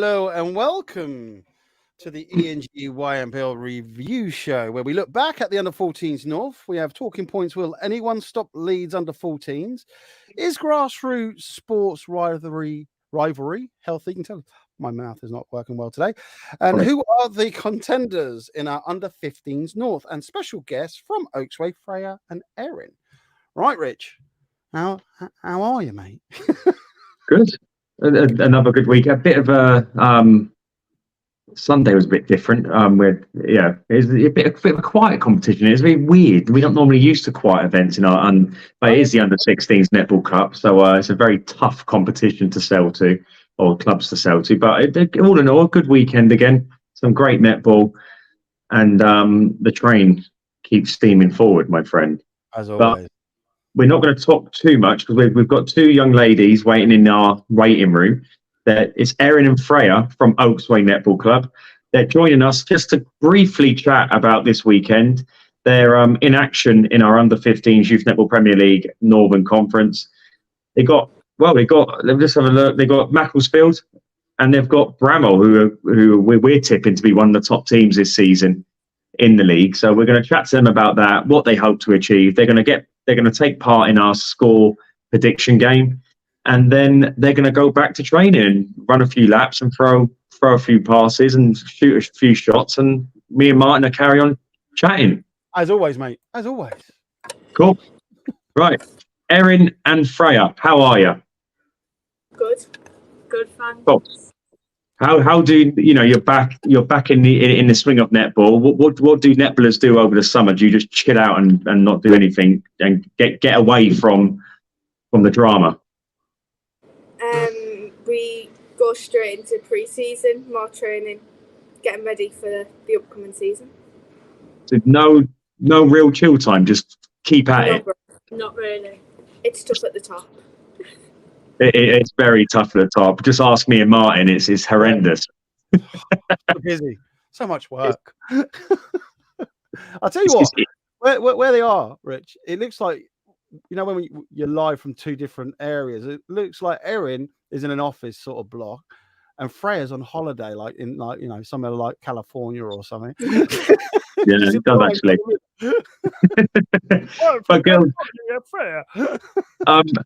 hello, and welcome to the ENG YNPL Review Show, where we look back at the under-14s North. We have talking points. Will anyone stop Leeds under-14s? Is grassroots sports rivalry healthy? You can tell my mouth is not working well today. And who are the contenders in our under-15s North? And special guests from Oaksway, Freya and Erin. Right, Rich, how are you, mate? Good. Another good week. A bit of a Sunday was a bit different. It's a bit of a quiet competition. It's very weird. We don't normally used to quiet events in our, but it is the under-16s Netball Cup, so it's a very tough competition to sell to, or clubs to sell to. But all in all, a good weekend again. Some great netball, and the train keeps steaming forward, my friend. As always. But we're not going to talk too much because we've got two young ladies waiting in our waiting room. It's Erin and Freya from Oaksway Netball Club. They're joining us just to briefly chat about this weekend. They're in action in our under-15s Youth Netball Premier League Northern Conference. Let me just have a look. They got Macclesfield and they've got Bramall, who we're tipping to be one of the top teams this season in the league. So we're going to chat to them about that, what they hope to achieve. They're going to take part in our score prediction game, and then they're going to go back to training and run a few laps and throw a few passes and shoot a few shots, and me and Martin will carry on chatting. As always, mate. As always. Cool. Right. Erin and Freya, how are you? Good, thanks. Cool. How do you're back in the swing of netball? What do netballers do over the summer? Do you just chill out and not do anything and get away from the drama? We go straight into pre-season, more training, getting ready for the upcoming season. So no real chill time, just keep at it. Not really. It's tough at the top. It's very tough at the top. Just ask me and Martin. It's horrendous. So busy. So much work. I'll tell you what, where they are, Rich, it looks like, when you're live from two different areas, it looks like Erin is in an office sort of block and Freya's on holiday, somewhere like California or something. Yeah, it does actually. But girls,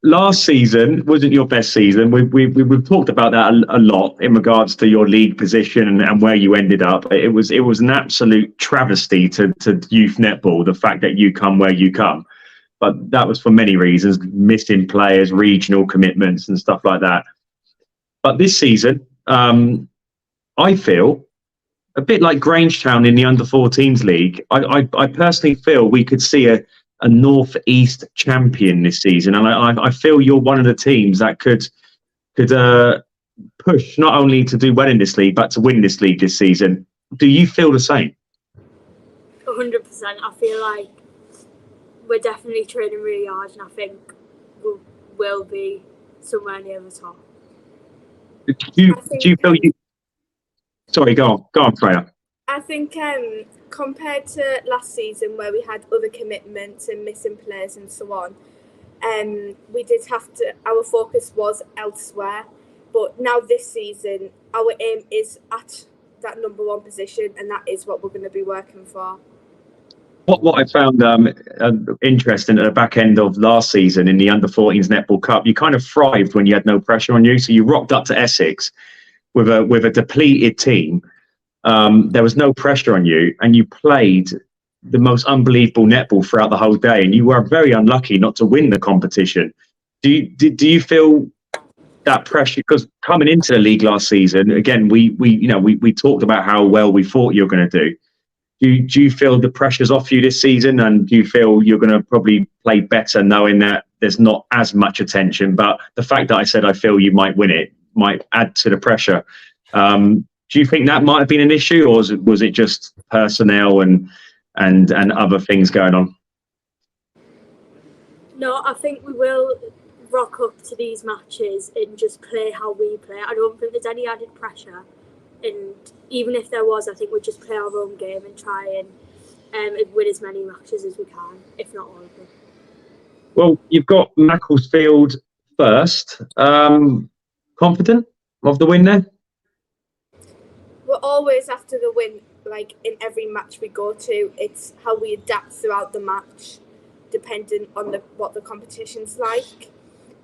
last season wasn't your best season. We've talked about that a lot in regards to your league position and where you ended up. It was an absolute travesty to youth netball, the fact that you come where you come. But that was for many reasons, missing players, regional commitments and stuff like that. But this season, I feel a bit like Grangetown in the under-14s league. I personally feel we could see a North-East champion this season. And I feel you're one of the teams that could push not only to do well in this league, but to win this league this season. Do you feel the same? 100%. I feel like we're definitely training really hard, and I think we'll be somewhere near the top. Do you feel you... Sorry, go on, Freya. I think compared to last season where we had other commitments and missing players and so on, we did have to, our focus was elsewhere. But now this season, our aim is at that number one position, and that is what we're going to be working for. What I found interesting at the back end of last season in the under-14s Netball Cup, you kind of thrived when you had no pressure on you. So you rocked up to Essex with a depleted team. There was no pressure on you, and you played the most unbelievable netball throughout the whole day, and you were very unlucky not to win the competition. Do you feel that pressure? Because coming into the league last season, again, we talked about how well we thought you were going to do. Do you feel the pressure's off you this season, and do you feel you're going to probably play better knowing that there's not as much attention? But the fact that I said I feel you might win it might add to the pressure. Do you think that might have been an issue, or was it just personnel and other things going on? No, I think we will rock up to these matches and just play how we play. I don't think there's any added pressure. And even if there was, I think we'd just play our own game and try and win as many matches as we can, if not all of them. Well, you've got Macclesfield first. Confident of the win there? we're always after the win. Like in every match we go to, it's how we adapt throughout the match, depending on what the competition's like.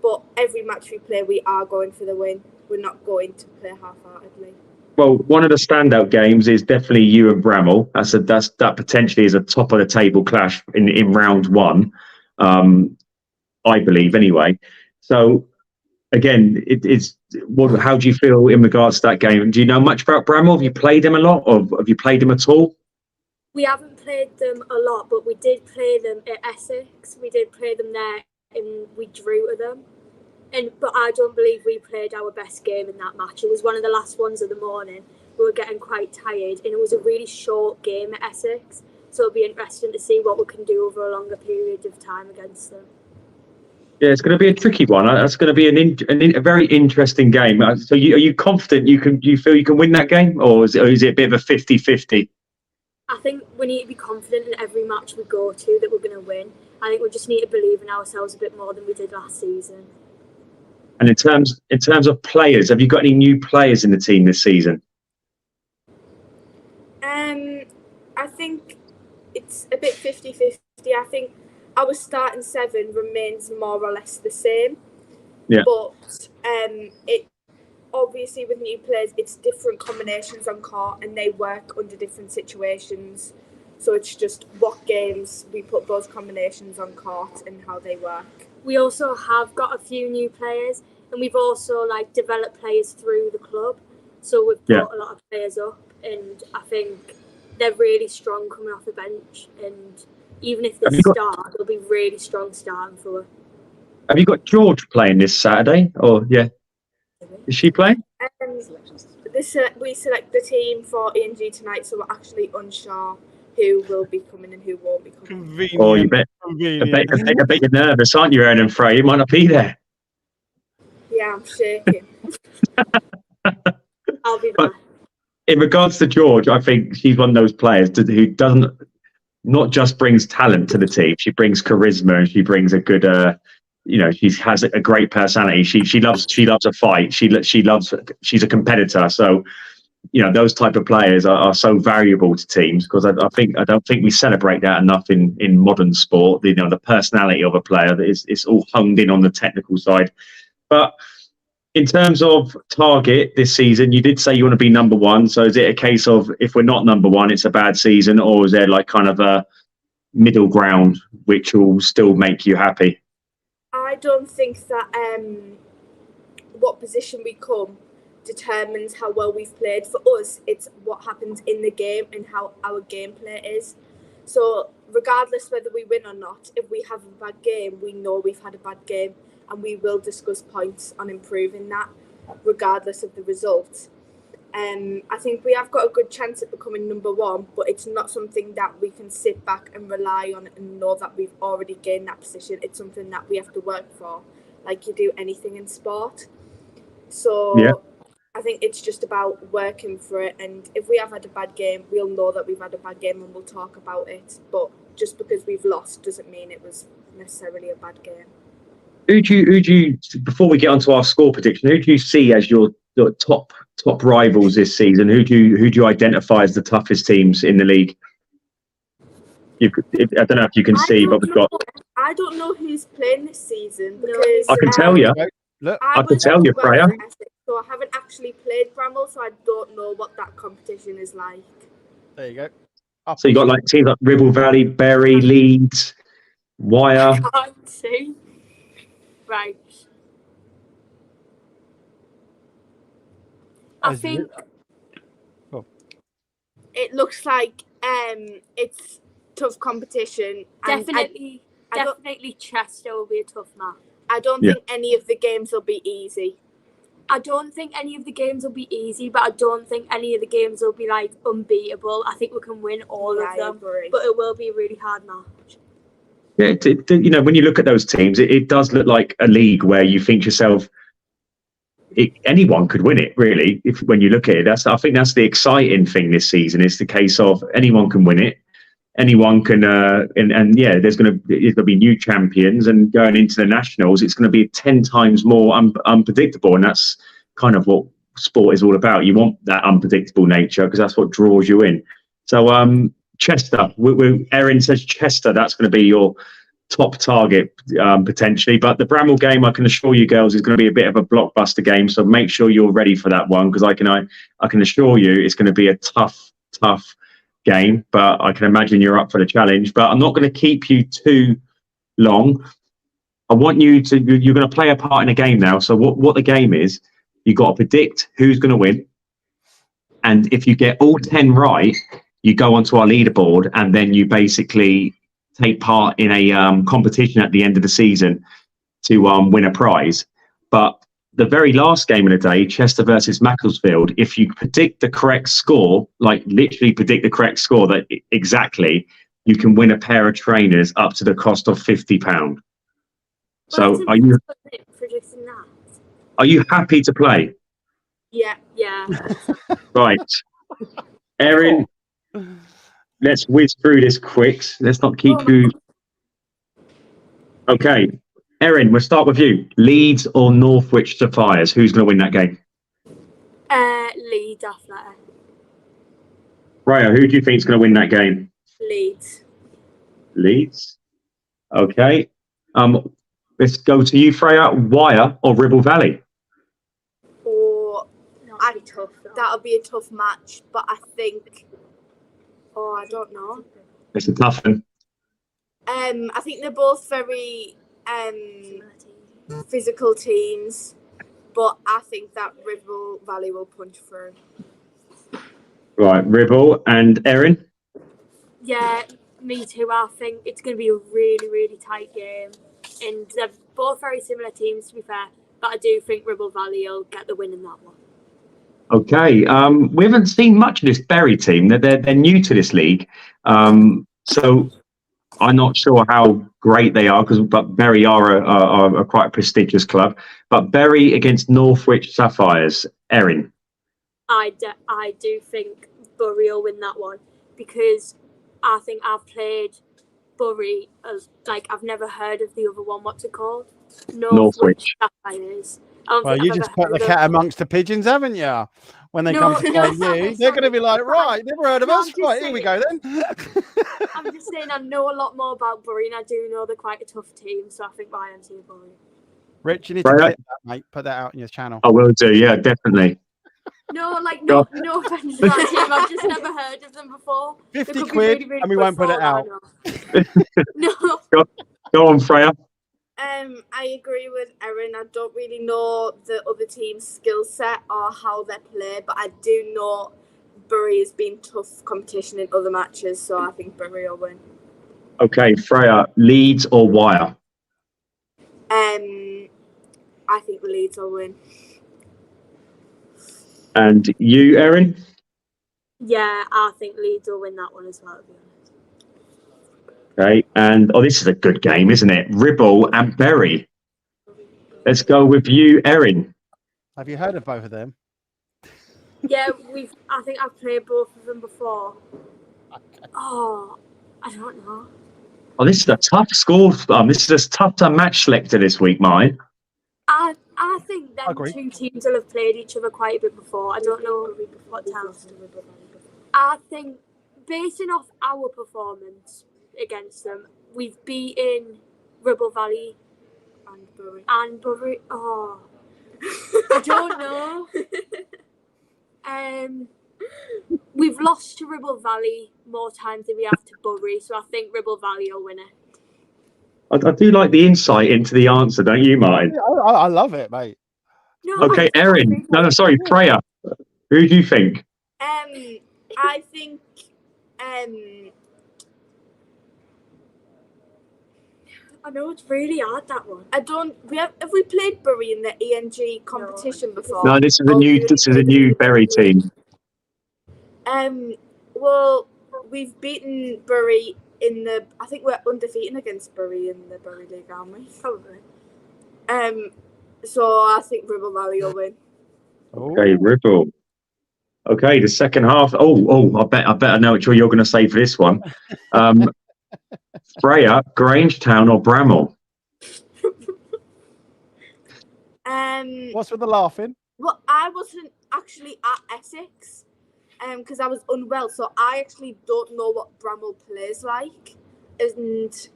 But every match we play, we are going for the win. We're not going to play half-heartedly. Well, one of the standout games is definitely you and Bramall. That potentially is a top of the table clash in round one, I believe anyway. So again, how do you feel in regards to that game? Do you know much about Bramall? Have you played him a lot, or have you played him at all? We haven't played them a lot, but we did play them at Essex. We did play them there, and we drew to them. But I don't believe we played our best game in that match. It was one of the last ones of the morning. We were getting quite tired, and it was a really short game at Essex. So it'll be interesting to see what we can do over a longer period of time against them. Yeah, it's going to be a tricky one. That's going to be a very interesting game. So, are you confident you feel you can win that game, or is it a bit of a 50-50? I think we need to be confident in every match we go to that we're going to win. I think we just need to believe in ourselves a bit more than we did last season. And in terms of players, have you got any new players in the team this season? I think it's a bit 50-50. I think our starting 7 remains more or less the same. Yeah. But it obviously with new players, it's different combinations on court, and they work under different situations. So it's just what games we put those combinations on court and how they work. We also have got a few new players, and we've also developed players through the club. So we've brought a lot of players up, and I think they're really strong coming off the bench. And even if they start, they'll be really strong starting for us. Have you got George playing this Saturday? Or is she playing? We select the team for ENG tonight, so we're actually unsure who will be coming and who won't be coming. Convenient. Oh, I bet you're nervous, aren't you, Aaron and Frey? You might not be there. Yeah, I'm shaking. I'll be back. In regards to George, I think she's one of those players who doesn't not just brings talent to the team. She brings charisma, and she brings a good, she has a great personality. She loves a fight. She's a competitor. So, those type of players are so valuable to teams, because I don't think we celebrate that enough in modern sport. The personality of a player that is all honed in on the technical side. But in terms of target this season, you did say you want to be number one. So is it a case of, if we're not number one, it's a bad season, or is there kind of a middle ground which will still make you happy? I don't think that what position we come determines how well we've played. For us, it's what happens in the game and how our gameplay is. So regardless whether we win or not, if we have a bad game, we know we've had a bad game, and we will discuss points on improving that regardless of the result. I think we have got a good chance at becoming number one, but it's not something that we can sit back and rely on and know that we've already gained that position. It's something that we have to work for, like you do anything in sport. So I think it's just about working for it. And if we have had a bad game, we'll know that we've had a bad game and we'll talk about it. But just because we've lost doesn't mean it was necessarily a bad game. Who do you, before we get onto our score prediction, who do you see as your top rivals this season? Who do you identify as the toughest teams in the league? I don't know if you can see, but we've got. I don't know who's playing this season because I can tell you. I can tell you, Freya. So I haven't actually played Bramall, so I don't know what that competition is like. There you go. So you got teams like Ribble Valley, Bury, Leeds, Wyre. I can't see. Right. I think it looks like it's tough competition. Definitely Chester will be a tough match. I don't think any of the games will be easy. I don't think any of the games will be easy, but I don't think any of the games will be unbeatable. I think we can win all of them, but it will be a really hard match. Yeah, when you look at those teams, it does look like a league where you think to yourself, anyone could win it, really. When you look at it, I think that's the exciting thing this season. It's the case of anyone can win it, anyone can, there's going to be new champions, and going into the nationals, it's going to be 10 times more unpredictable, and that's kind of what sport is all about. You want that unpredictable nature because that's what draws you in. So Chester, Erin says Chester, that's going to be your top target potentially. But the Bramall game, I can assure you girls, is going to be a bit of a blockbuster game. So make sure you're ready for that one, because I can assure you it's going to be a tough game. But I can imagine you're up for the challenge. But I'm not going to keep you too long. I want you're going to play a part in a game now. So what the game is, you've got to predict who's going to win. And if you get all 10 right, you go onto our leaderboard, and then you basically take part in a competition at the end of the season to win a prize. But the very last game of the day, Chester versus Macclesfield, if you predict the correct score, like literally predict the correct score that exactly, you can win a pair of trainers up to the cost of £50. So are you happy to play? Yeah. Right. Erin, let's whiz through this quick. Let's not keep you. Okay. Erin, we'll start with you. Leeds or Northwich Sapphires? Who's going to win that game? Leeds Athletic. Raya, who do you think is going to win that game? Leeds. Leeds. Okay. Let's go to you, Freya. Wyre or Ribble Valley? That'll be a tough match, but I think. I don't know. It's a tough one. I think they're both very physical teams, but I think that Ribble Valley will punch through. Right, Ribble and Erin? Yeah, me too. I think it's going to be a really, really tight game. And they're both very similar teams, to be fair. But I do think Ribble Valley will get the win in that one. Okay. We haven't seen much of this Bury team. They're new to this league. So I'm not sure how great they are, but Bury are a quite a prestigious club. But Bury against Northwich Sapphires. Erin? I do think Bury will win that one, because I think I've played Bury as, I've never heard of the other one. What's it called? Northwich Sapphires. Well, you just put the cat amongst the pigeons, haven't you? When they come to play you, they're going to be like, right, never heard of us. Right, here we go then. I'm just saying I know a lot more about Bury, and I do know they're quite a tough team, so I think YNPL Bury. Rich, you need to clip that, mate. Put that out on your channel. I will do, yeah, definitely. No offense to that team. I've just never heard of them before. 50 quid, really, really, and we won't put it out. No. Go on, Freya. I agree with Erin. I don't really know the other team's skill set or how they play, but I do know Bury has been tough competition in other matches, so I think Bury will win. Okay, Freya, Leeds or Wyre? I think Leeds will win. And you, Erin? Yeah, I think Leeds will win that one as well, to be honest. Okay, and this is a good game, isn't it? Ribble and Bury. Let's go with you, Erin. Have you heard of both of them? Yeah, I think I've played both of them before. Okay. Oh, I don't know. Oh, this is a tough score. This is a tough match selector this week, mine. I think them two teams will have played each other quite a bit before. I don't know what time. I think, basing off our performance against them, we've beaten Ribble Valley and Bury. Oh, I don't know. We've lost to Ribble Valley more times than we have to Bury, so I think Ribble Valley will win it. I do like the insight into the answer, don't you, Martin? I love it, mate. No, okay, Erin. No, sorry, Freya. Who do you think? I think I know it's really hard, that one. Have we played Bury in the ENG competition before? No, this is a new Bury team. Well, we've beaten Bury I think we're undefeated against Bury in the Bury League, aren't we? Probably. So I think Ribble Valley will win. Okay, Ribble. Okay, the second half. I bet I know what you're going to say for this one. Freya, Grangetown or Bramall? What's with the laughing? Well, I I wasn't actually at Essex because I was unwell, so I actually don't know what Bramall plays like, and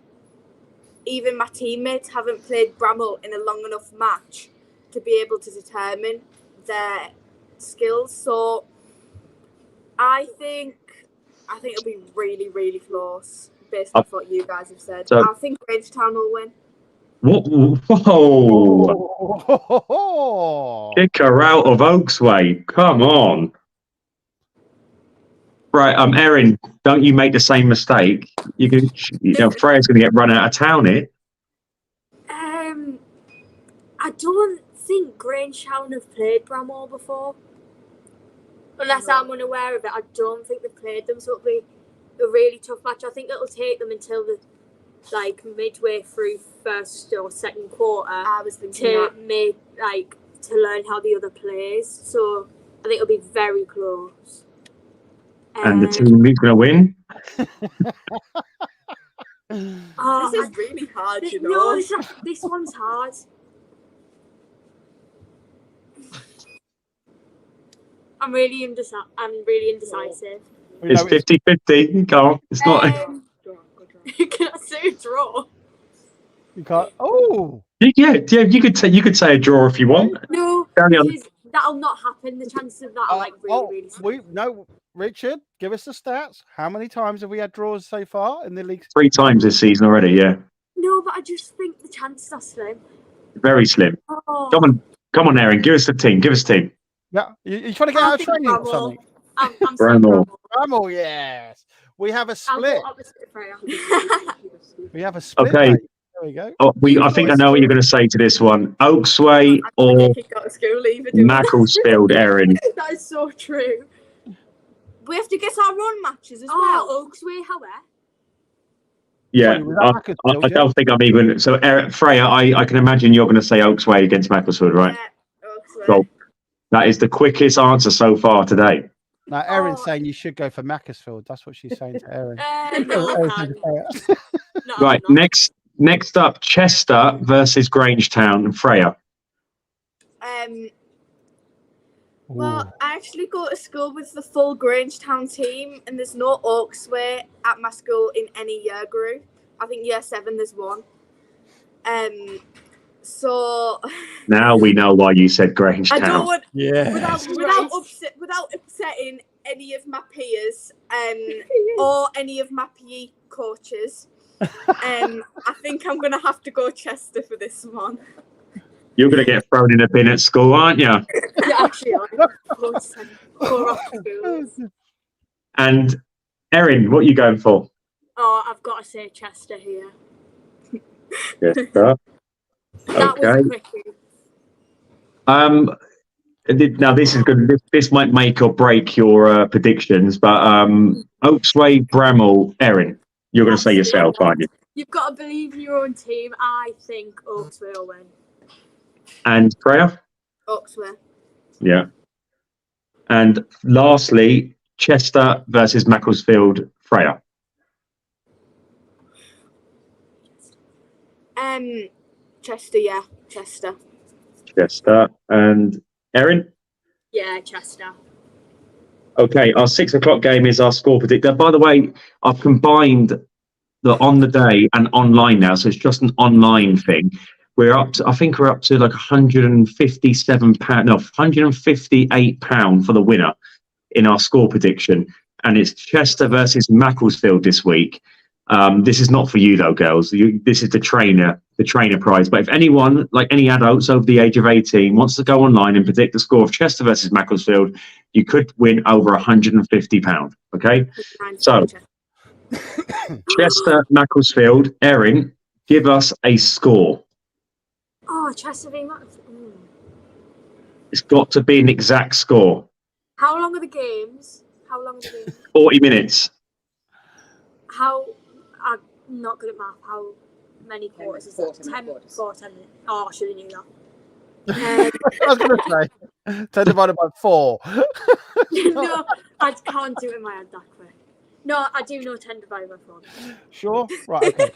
even my teammates haven't played Bramall in a long enough match to be able to determine their skills. So I think it'll be really, really close based off what you guys have said. So, I think Grangetown will win. Whoa! Kick her out of Oaksway. Come on. Right, Erin, don't you make the same mistake. Freya's going to get run out of town here. I don't think Grangetown have played Bramall before. Unless I'm unaware of it, I don't think they've played them, so it'll be a really tough match. I think it'll take them until the midway through first or second quarter to learn how the other plays. So I think it'll be very close. And the team who's going to win? This is really hard, you know. No, this one's hard. I'm really indecisive. It's 50-50. Go on. It's not. Can I say a draw? You can't. Oh. Yeah. You could say a draw if you want. No, that'll not happen. The chances of that are really small. Richard, give us the stats. How many times have we had draws so far in the league? 3 times this season already. Yeah. No, but I just think the chances are slim. Very slim. Oh. Come on, Erin. Give us the team. Yeah, you trying to get out of training or something? I'm saying Bramall, yes. We have a split. We have a split. Okay. Mate. There we go. I think I know what you're going to say to this one. Oaksway or Macclesfield, Erin. That is so true. We have to get our own matches as well. Oaksway, however. Yeah, I don't think I'm even. So, Freya, I can imagine you're going to say Oaksway against Macclesfield, right? Yeah, Oaksway. So, that is the quickest answer so far today. Now, Erin's saying you should go for Macclesfield. That's what she's saying to Erin. Right, next up, Chester versus Grangetown and Freya. Well, I actually go to school with the full Grangetown team, and there's no Oaksway at my school in any year group. I think year 7 there's one. So now we know why you said Grangetown. I don't want, without upsetting any of my peers or any of my PE coaches. I think I'm gonna have to go Chester for this one. You're gonna get thrown in a bin at school, aren't you? Yeah, actually, And Erin, what are you going for? Oh, I've got to say Chester here. Chester. That was a quickie. Now this is good. This might make or break your predictions, but Oaksway, Bramall, Erin, you're going to say yourself, aren't you? You've got to believe in your own team. I think Oaksway will win. And Freya? Oaksway. Yeah. And lastly, Chester versus Macclesfield, Freya. Chester, yeah. Chester. And Erin? Yeah, Chester. Okay, our 6 o'clock game is our score predictor. By the way, I've combined the on the day and online now, so it's just an online thing. I think we're up to like £158 for the winner in our score prediction. And it's Chester versus Macclesfield this week. This is not for you though, girls. This is the trainer prize. But if anyone, like any adults over the age of 18, wants to go online and predict the score of Chester versus Macclesfield, you could win over £150. Okay, so Chester, Macclesfield, Erin, give us a score. Oh, Chester v Macclesfield. It's got to be an exact score. How long are the games? 40 minutes. I'm not good at math. How many quarters is that? 10 minutes. Oh, I should have knew that. I was going to say 10 divided by 4. No, I can't do it in my head that quick. No, I do know 10 divided by 4. Sure? Right, okay.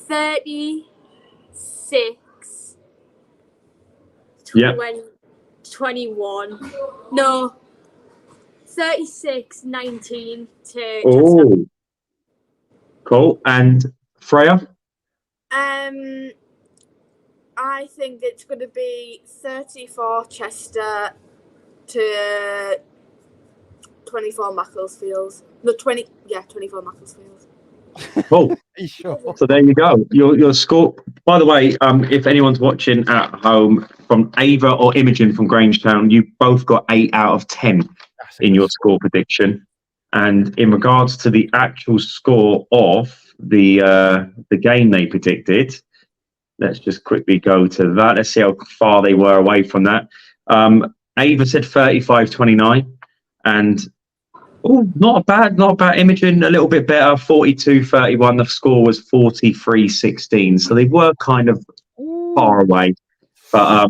36. Yeah. 21. No. 36-19 to Chester. Oh, cool. And Freya? I think it's going to be 34 Chester to 24 Macclesfield. No, 24 Macclesfield. Cool. Sure. So there you go. Your score. By the way, if anyone's watching at home from Ava or Imogen from Grangetown, you both got 8 out of 10 in your score prediction. And in regards to the actual score of the game they predicted, let's just quickly go to that. Let's see how far they were away from that. Ava said 35-29, and not bad. Imogen, a little bit better, 42-31. The score was 43-16. So they were kind of far away. But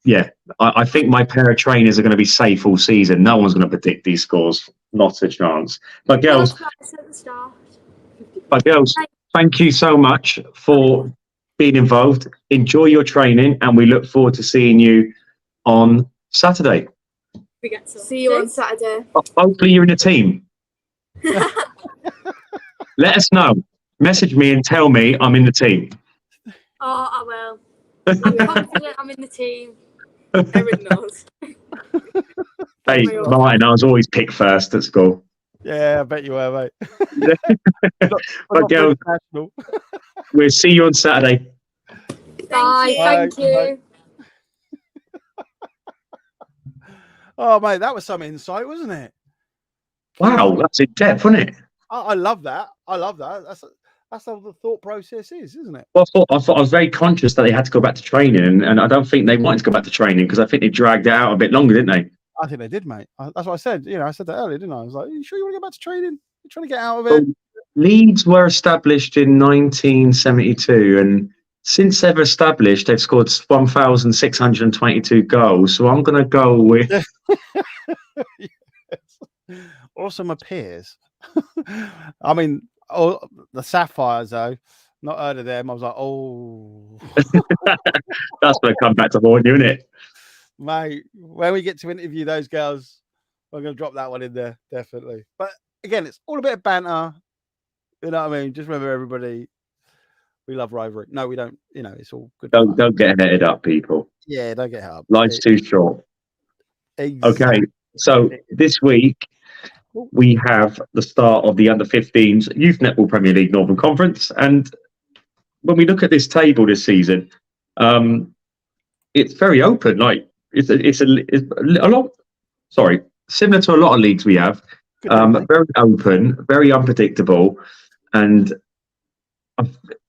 yeah, I think my pair of trainers are going to be safe all season. No one's going to predict these scores. Not a chance. But girls, thank you so much for being involved. Enjoy your training, and we look forward to seeing you on Saturday. See you on Saturday. Hopefully you're in a team. Let us know. Message me and tell me I'm in the team. Oh, I will. I'm confident I'm in the team. Erin knows. Hey, Martin, I was always picked first at school. Yeah, I bet you were, mate. But girls, we'll see you on Saturday. Bye. Thank you. Oh, mate, that was some insight, wasn't it? Wow, that's in depth, wasn't it? I love that. That's how the thought process is, isn't it? Well, I thought I was very conscious that they had to go back to training, and I don't think they wanted to go back to training because I think they dragged it out a bit longer, didn't they? I think they did, mate. That's what I said. I said that earlier, didn't I? I was like, "Are you sure you want to go back to training? You're trying to get out of it." Leeds were established in 1972, and since they've established, they've scored 1,622 goals. So I'm going to go with. Yes. Awesome appears. I mean, the Sapphires, though. Not heard of them. I was like, oh. That's going to come back to haunt you, isn't it? Mate, when we get to interview those girls, we're going to drop that one in there, definitely. But again, it's all a bit of banter. You know what I mean? Just remember, everybody, we love rivalry. No, we don't. It's all good. Don't get headed up, people. Yeah, don't get headed up. Life's too short. Exactly. Okay, so this week we have the start of the Under-15s Youth Netball Premier League Northern Conference, and when we look at this table this season, it's very open. Like it's a lot. Sorry, similar to a lot of leagues we have. Very open, very unpredictable, and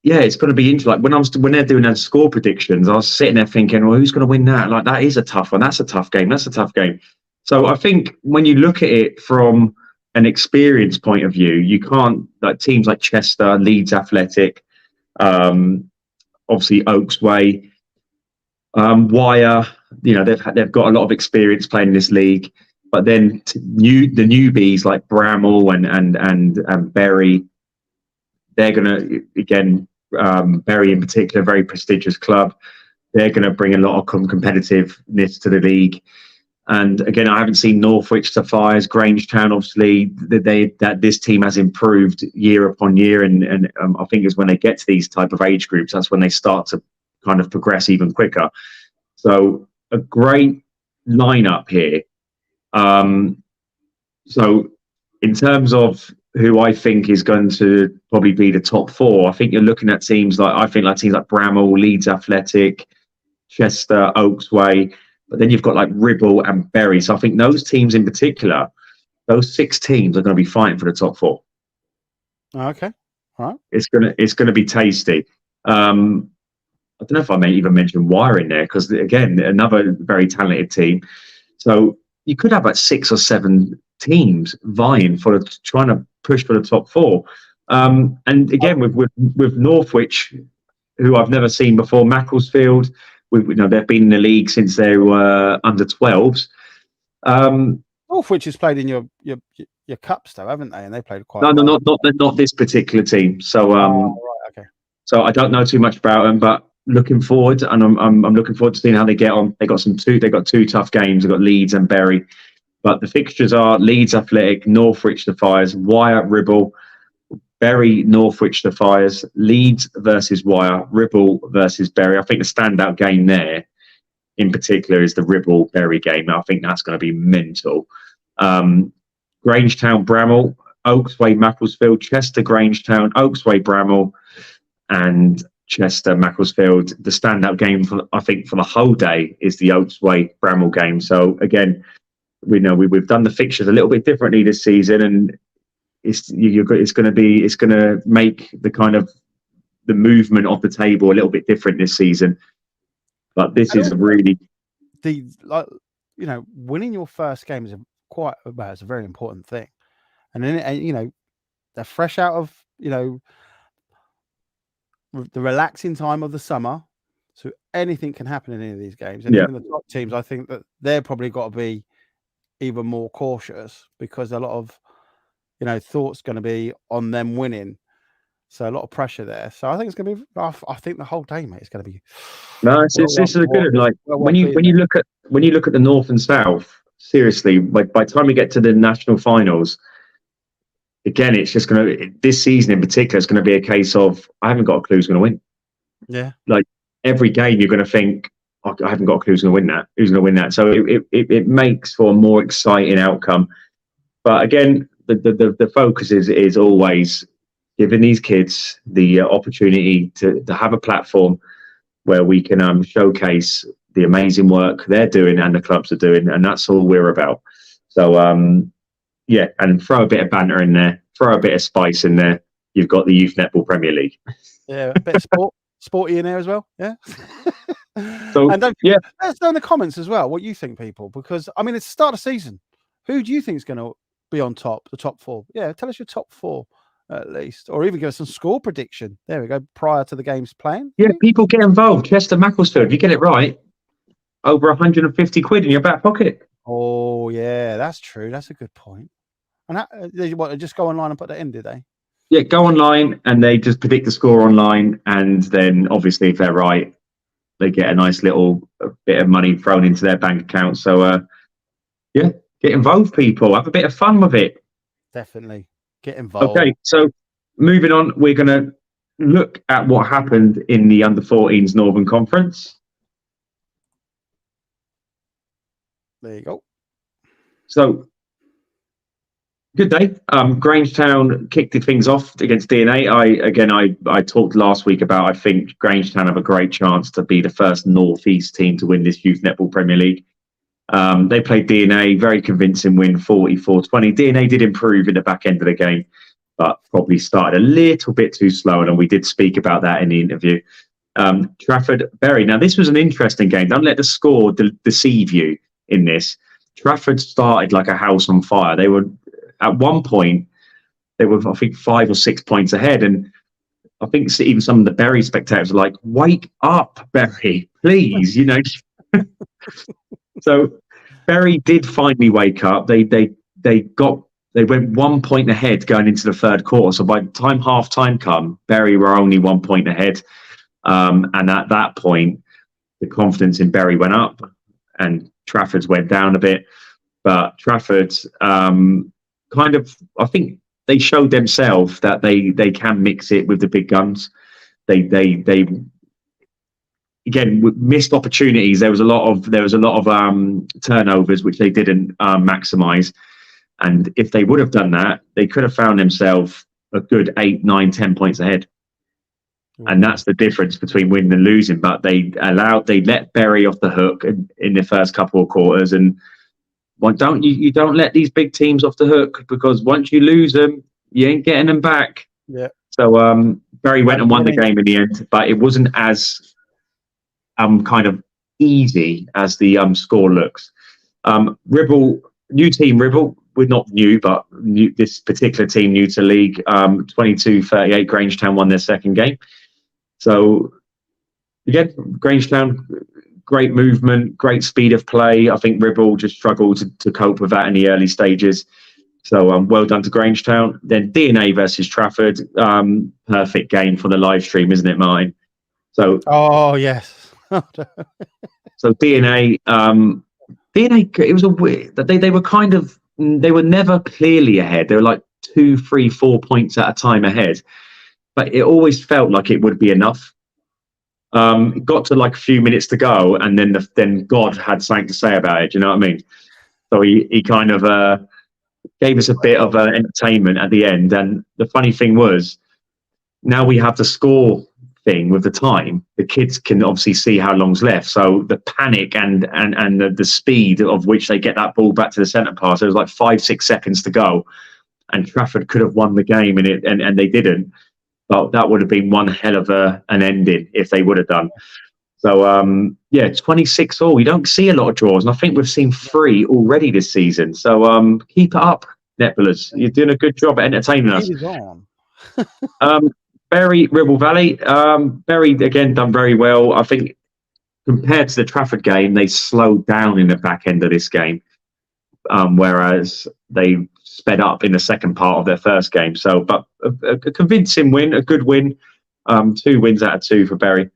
yeah, it's going to be interesting. Like when they're doing their score predictions, I was sitting there thinking, well, who's going to win that? Like, that is a tough one. That's a tough game. That's a tough game. So I think when you look at it from an experience point of view, you can't, like teams like Chester, Leeds Athletic, obviously Oaksway, Wire, they've got a lot of experience playing in this league. But then the newbies like Bramall and Bury, they're going to, again, Bury in particular, a very prestigious club. They're going to bring a lot of competitiveness to the league. And again, I haven't seen Northwich Sapphires, Grangetown. Obviously, that this team has improved year upon year, and I think is when they get to these type of age groups, that's when they start to kind of progress even quicker. So a great lineup here. So in terms of who I think is going to probably be the top four, I think you're looking at teams like Bramall, Leeds Athletic, Chester, Oaksway, but then you've got like Ribble and Bury. So I think those teams in particular, those 6 teams are going to be fighting for the top 4. Okay, all right. It's gonna be tasty. I don't know if I may even mention Wire in there because again, another very talented team. So you could have like 6 or 7 teams vying for trying to push for the top 4. And again, with Northwich, who I've never seen before, Macclesfield, they've been in the league since they were under 12s. Northwich has played in your cups, though, haven't they? And they played quite. No, not this particular team. So right, okay. So I don't know too much about them, but looking forward, and I'm looking forward to seeing how they get on. They got two tough games. They've got Leeds and Bury, but the fixtures are Leeds Athletic, Northwich Defiers, Wyre, Ribble, Bury, Northwich Defiers, Leeds versus Wyre, Ribble versus Bury. I think the standout game there, in particular, is the Ribble Bury game. I think that's going to be mental. Grangetown, Bramall, Oaksway, Macclesfield, Chester, Grangetown, Oaksway, Bramall, and Chester, Macclesfield. The standout game I think for the whole day is the Oaksway Bramall game. So again, we know we've done the fixtures a little bit differently this season, and it's going to make the kind of the movement of the table a little bit different this season. But this is really winning your first game is it's a very important thing, and then they're fresh out of the relaxing time of the summer, so anything can happen in any of these games. And even the top teams, I think that they're probably got to be even more cautious, because a lot of thoughts going to be on them winning, so a lot of pressure there. So I think it's going to be. I think the whole day, mate, is going to be. No, this is a good. Like when you look at the North and South, seriously, like by the time we get to the national finals. Again, it's just going to, this season in particular, it's going to be a case of, I haven't got a clue who's going to win. Yeah. Like every game, you're going to think, I haven't got a clue who's going to win that. Who's going to win that? So it makes for a more exciting outcome. But again, the focus is always giving these kids the opportunity to have a platform where we can showcase the amazing work they're doing and the clubs are doing. And that's all we're about. So, yeah, and throw a bit of banter in there, throw a bit of spice in there. You've got the Youth Netball Premier League. Yeah, a bit of sporty in there as well. Yeah. So, and let us know in the comments as well what you think, people, because I mean, it's the start of the season. Who do you think is going to be on top, the top four? Yeah, tell us your top four at least, or even give us some score prediction. There we go, prior to the games playing. Yeah, people get involved. Chester, Macclesfield, if you get it right, over 150 quid in your back pocket. Oh, yeah, that's true. That's a good point. And they just go online and put that in, do they? Yeah, go online and they just predict the score online. And then obviously, if they're right, they get a nice little bit of money thrown into their bank account. So, yeah, get involved, people. Have a bit of fun with it. Definitely. Get involved. Okay, so moving on, we're going to look at what happened in the Under-14s Northern Conference. There you go. So, good day. Grangetown kicked things off against DNA. I talked last week about, I think Grangetown have a great chance to be the first Northeast team to win this Youth Netball Premier League. They played DNA, very convincing win, 44-20. DNA did improve in the back end of the game, but probably started a little bit too slow, and we did speak about that in the interview. Trafford, Bury. Now, this was an interesting game. Don't let the score deceive you in this. Trafford started like a house on fire. They were, at one point, I think 5 or 6 points ahead, and I think even some of the Bury spectators were like, "Wake up, Bury, please!" So Bury did finally wake up. They went 1 point ahead going into the third quarter. So by the time half time come, Bury were only 1 point ahead, and at that point, the confidence in Bury went up, and Trafford's went down a bit. But Trafford kind of, I think they showed themselves that they can mix it with the big guns. They again, missed opportunities. There was a lot of turnovers which they didn't maximise. And if they would have done that, they could have found themselves a good 8, 9, 10 points ahead. And that's the difference between winning and losing. But they let Bury off the hook in the first couple of quarters. And you don't let these big teams off the hook, because once you lose them, you ain't getting them back. Yeah. So Bury went and won the game in the end, but it wasn't as kind of easy as the score looks. Ribble, new team Ribble. We're not new, but this particular team new to league. 22-38, Grangetown won their second game. So again, Grangetown, great movement, great speed of play. I think Ribble just struggled to cope with that in the early stages. So well done to Grangetown. Then DNA versus Trafford. Perfect game for the live stream, isn't it, Martin? So yes. so DNA, it was a weird that they were kind of, they were never clearly ahead. They were like 2, 3, 4 points at a time ahead, but it always felt like it would be enough. It got to like a few minutes to go, and then God had something to say about it. Do you know what I mean? So he kind of gave us a bit of entertainment at the end. And the funny thing was, now we have the score thing with the time. The kids can obviously see how long's left. So the panic and the speed of which they get that ball back to the centre pass, it was like 5, 6 seconds to go, and Trafford could have won the game, and they didn't. But that would have been one hell of an ending if they would have done. So 26-all. You don't see a lot of draws, and I think we've seen 3 already this season. So keep it up, netballers. You're doing a good job at entertaining us. Bury, Ribble Valley. Bury again done very well. I think compared to the Trafford game, they slowed down in the back end of this game, whereas they sped up in the second part of their first game. So, but a convincing win, a good win. 2 wins out of 2 for Bury.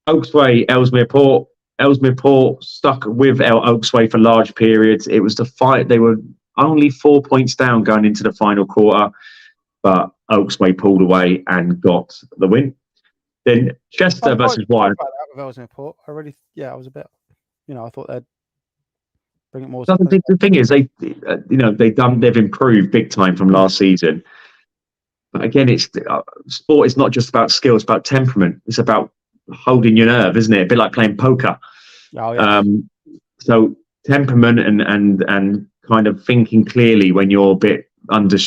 Oaksway, Ellesmere Port. Ellesmere Port stuck with Oaksway for large periods. It was the fight. They were only 4 points down going into the final quarter, but Oaksway pulled away and got the win. Then Chester versus Wire. I was a bit, I thought they'd bring it more. The thing is, they've improved big time from last season. But again, it's sport is not just about skill; it's about temperament. It's about holding your nerve, isn't it? A bit like playing poker. Oh, yeah. So temperament and kind of thinking clearly when you're a bit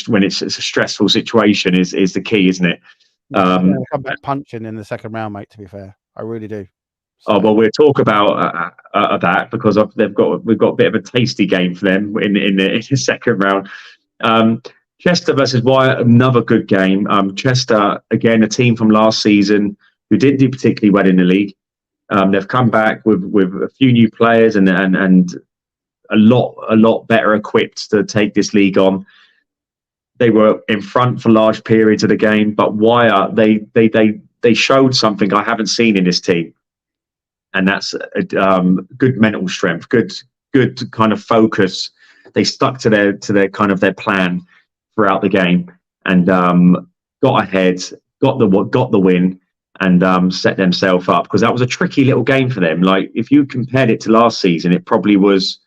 when it's a stressful situation is the key, isn't it? Come back punching in the second round, mate. To be fair, I really do. So. Oh well, we'll talk about that because we've got a bit of a tasty game for them in the second round. Chester versus Wire, another good game. Chester again, a team from last season who didn't do particularly well in the league. They've come back with a few new players and a lot better equipped to take this league on. They were in front for large periods of the game, but Wire they showed something I haven't seen in this team, and that's good mental strength, good kind of focus. They stuck to their kind of their plan throughout the game and got ahead, got the win, and set themselves up, because that was a tricky little game for them. Like if you compared it to last season, it probably was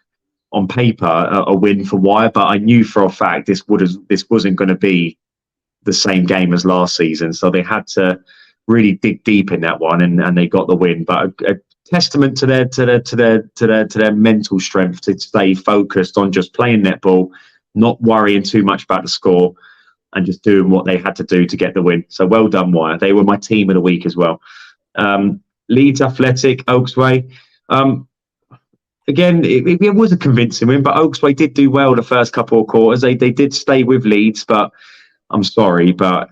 on paper a win for Wire, but I knew for a fact this wasn't going to be the same game as last season, so they had to really dig deep in that one, and they got the win. But a testament to their mental strength to stay focused on just playing netball, not worrying too much about the score, and just doing what they had to do to get the win. So well done, Wire. They were my team of the week as well. Leeds Athletic, Oaksway. Again, it was a convincing win, but Oaksway did do well the first couple of quarters. They did stay with Leeds, but I'm sorry, but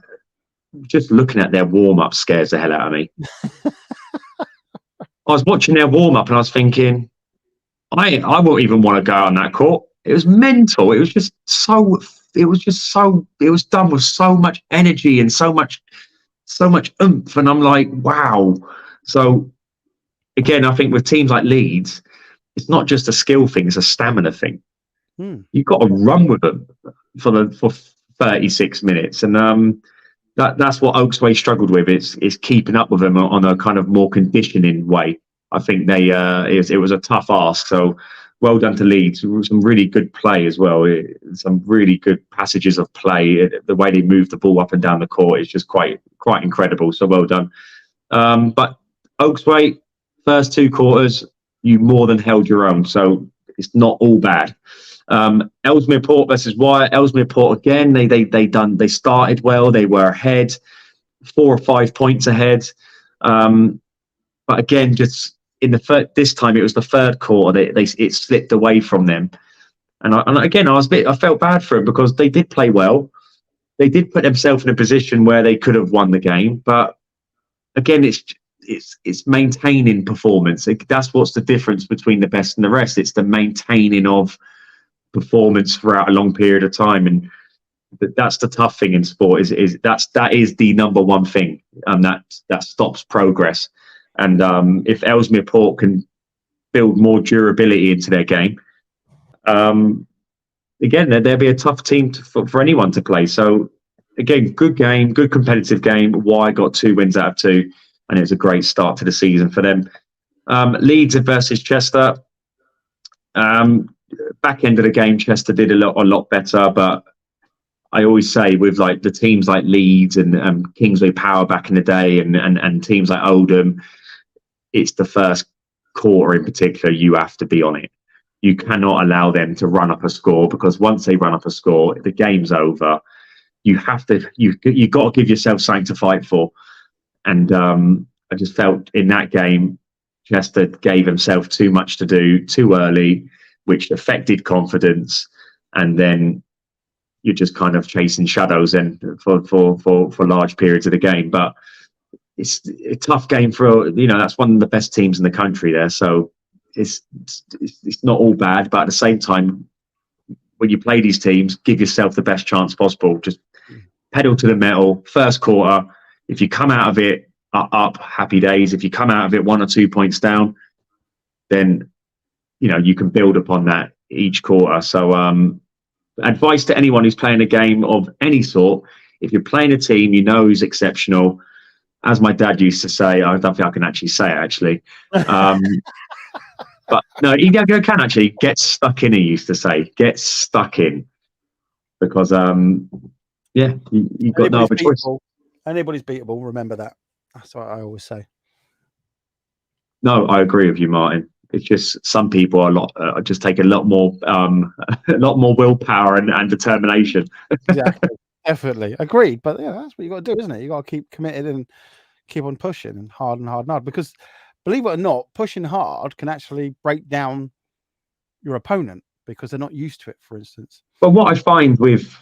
just looking at their warm-up scares the hell out of me. I was watching their warm-up and I was thinking, I won't even want to go on that court. It was mental. It was done with so much energy and so much oomph. And I'm like, wow. So again, I think with teams like Leeds, it's not just a skill thing, it's a stamina thing. You've got to run with them for 36 minutes. And that's what Oaksway struggled with. It's keeping up with them on a kind of more conditioning way. I think it was a tough ask. So well done to Leeds. Some really good play as well. Some really good passages of play. The way they move the ball up and down the court is just quite incredible. So well done. But Oaksway, first 2 quarters, you more than held your own. So it's not all bad. Ellesmere Port versus Wire. Ellesmere Port again. They started well. They were ahead, 4 or 5 points ahead. But again, just in this time it was the third quarter. It slipped away from them. And again, I felt bad for them because they did play well. They did put themselves in a position where they could have won the game. But again, it's maintaining performance. That's what's the difference between the best and the rest. It's the maintaining of performance throughout a long period of time. And that's the tough thing in sport is that is the number one thing, and that stops progress. And if Ellesmere Port can build more durability into their game, again, there'll be a tough team for anyone to play. So again, good game, good competitive game. Y got 2 wins out of 2, and it was a great start to the season for them. Leeds versus Chester. Back end of the game, Chester did a lot better, but I always say with like the teams like Leeds and Kingsway Power back in the day, and teams like Oldham, it's the first quarter in particular you have to be on it. You cannot allow them to run up a score, because once they run up a score, the game's over. You got to give yourself something to fight for. And I just felt in that game, Chester gave himself too much to do too early, which affected confidence. And then you're just kind of chasing shadows and for large periods of the game. But it's a tough game for, that's one of the best teams in the country there. So it's not all bad, but at the same time, when you play these teams, give yourself the best chance possible. Just pedal to the metal. First quarter, if you come out of it up, happy days. If you come out of it 1 or 2 points down, then you can build upon that each quarter. So advice to anyone who's playing a game of any sort: if you're playing a team who's exceptional, as my dad used to say, I don't think I can actually say it actually. But no, you can actually get stuck in. He used to say, "Get stuck in," because you've got no other choice. Anybody's beatable. Remember that. That's what I always say. No, I agree with you, Martin. It's just some people are just take a lot more willpower and determination. Exactly, definitely agreed. But that's what you got to do, isn't it? You got to keep committed and keep on pushing and hard and hard and hard, because believe it or not, pushing hard can actually break down your opponent because they're not used to it, for instance. But what I find with,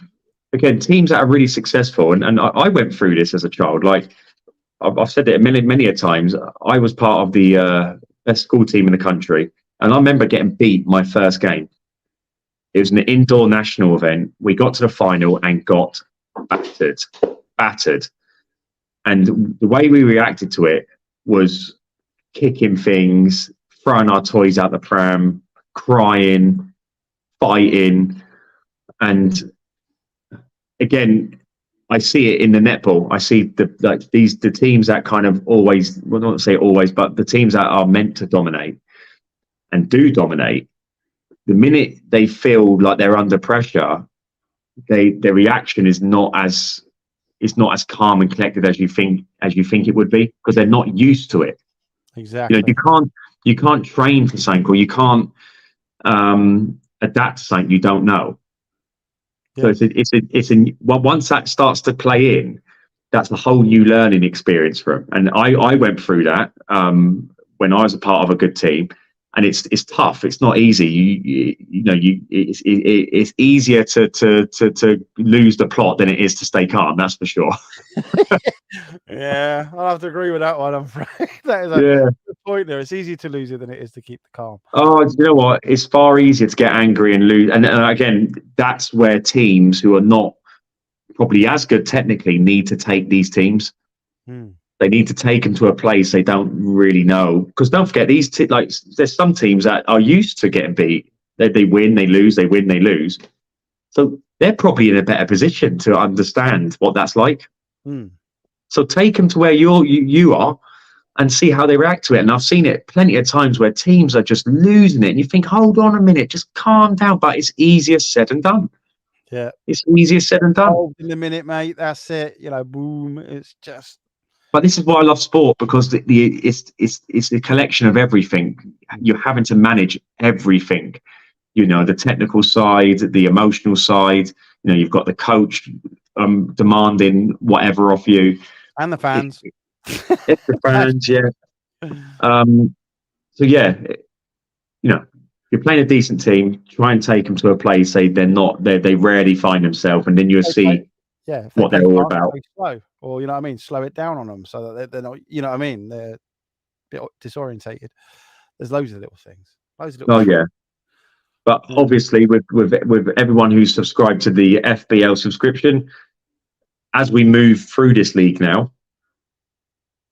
again, teams that are really successful, and I went through this as a child. Like I've said it many a times. I was part of the best school team in the country, and I remember getting beat my first game. It was an indoor national event. We got to the final and got battered. And the way we reacted to it was kicking things, throwing our toys out the pram, crying, fighting. And again, I see it in the netball. I see the teams that kind of always, well, not say always, but the teams that are meant to dominate and do dominate, the minute they feel like they're under pressure, their reaction is not as calm and collected as you think it would be, because they're not used to it. Exactly. You can't train for something, or you can't adapt to something you don't know. Yeah. So once that starts to play in, that's a whole new learning experience for them. And I went through that when I was a part of a good team, and it's tough. It's not easy. It's easier to lose the plot than it is to stay calm. That's for sure. Yeah, I'll have to agree with that one. I'm afraid that is a good point there. It's easier to lose it than it is to keep the calm. Oh, you know what? It's far easier to get angry and lose. And again, that's where teams who are not probably as good technically need to take these teams. They need to take them to a place they don't really know. Because don't forget, there's some teams that are used to getting beat. They win, they lose, they win, they lose. So they're probably in a better position to understand what that's like. So take them to where you are and see how they react to it. And I've seen it plenty of times where teams are just losing it, and you think, hold on a minute, just calm down. But it's easier said than done. Yeah, it's easier said than done. In a minute, mate. That's it. Boom. It's just. But this is why I love sport, because it's a collection of everything. You're having to manage everything. The technical side, the emotional side. You've got the coach demanding whatever of you, and the fans. The fans, yeah. So yeah, you're playing a decent team. Try and take them to a place they rarely find themselves, and then you'll see what they're all about. Slow, or slow it down on them so that they're not, they're a bit disorientated. There's loads of little things. Yeah. But obviously, with everyone who's subscribed to the FBL subscription, as we move through this league now,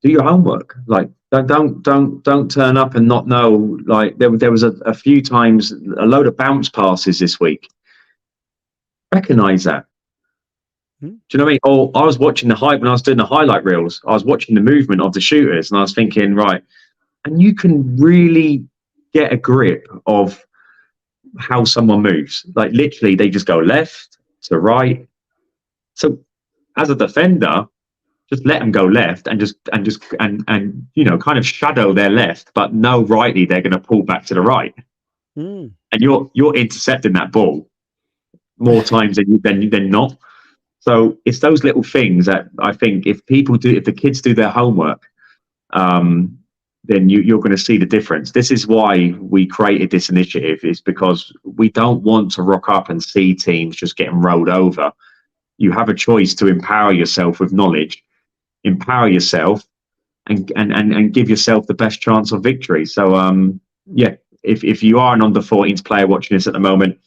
do your homework. Like, don't turn up and not know. Like, there was a few times a load of bounce passes this week. Recognize that. Do you know what I mean? Or I was watching the hype when I was doing the highlight reels. I was watching the movement of the shooters, and I was thinking, right, and you can really get a grip of how someone moves. Like, literally, they just go left to right. So, as a defender, just let them go left and you know, kind of shadow their left, but know rightly they're going to pull back to the right, and you're intercepting that ball more times than not. So it's those little things that I think if the kids do their homework, then you're going to see the difference. This is why we created this initiative, is because we don't want to rock up and see teams just getting rolled over. You have a choice to empower yourself with knowledge, empower yourself, and give yourself the best chance of victory. So yeah, if you are an under 14s player watching this at the moment,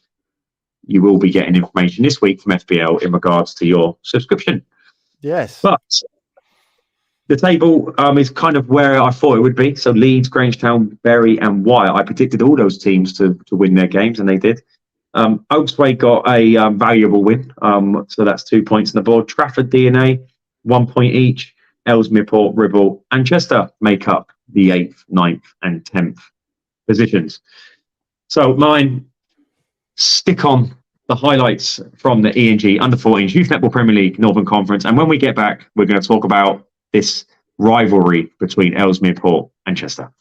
you will be getting information this week from FBL in regards to your subscription. Yes. But the table is kind of where I thought it would be. So Leeds, Grangetown, Bury and Wyre. I predicted all those teams to win their games, and they did. Oaksway got a valuable win. So that's 2 points on the board. Trafford DNA, 1 point each. Ellesmere Port, Ribble and Chester make up the 8th, 9th and 10th positions. So mine, stick on the highlights from the ENG Under 14s Youth Netball Premier League Northern Conference. And when we get back, we're going to talk about this rivalry between Ellesmere Port and Chester.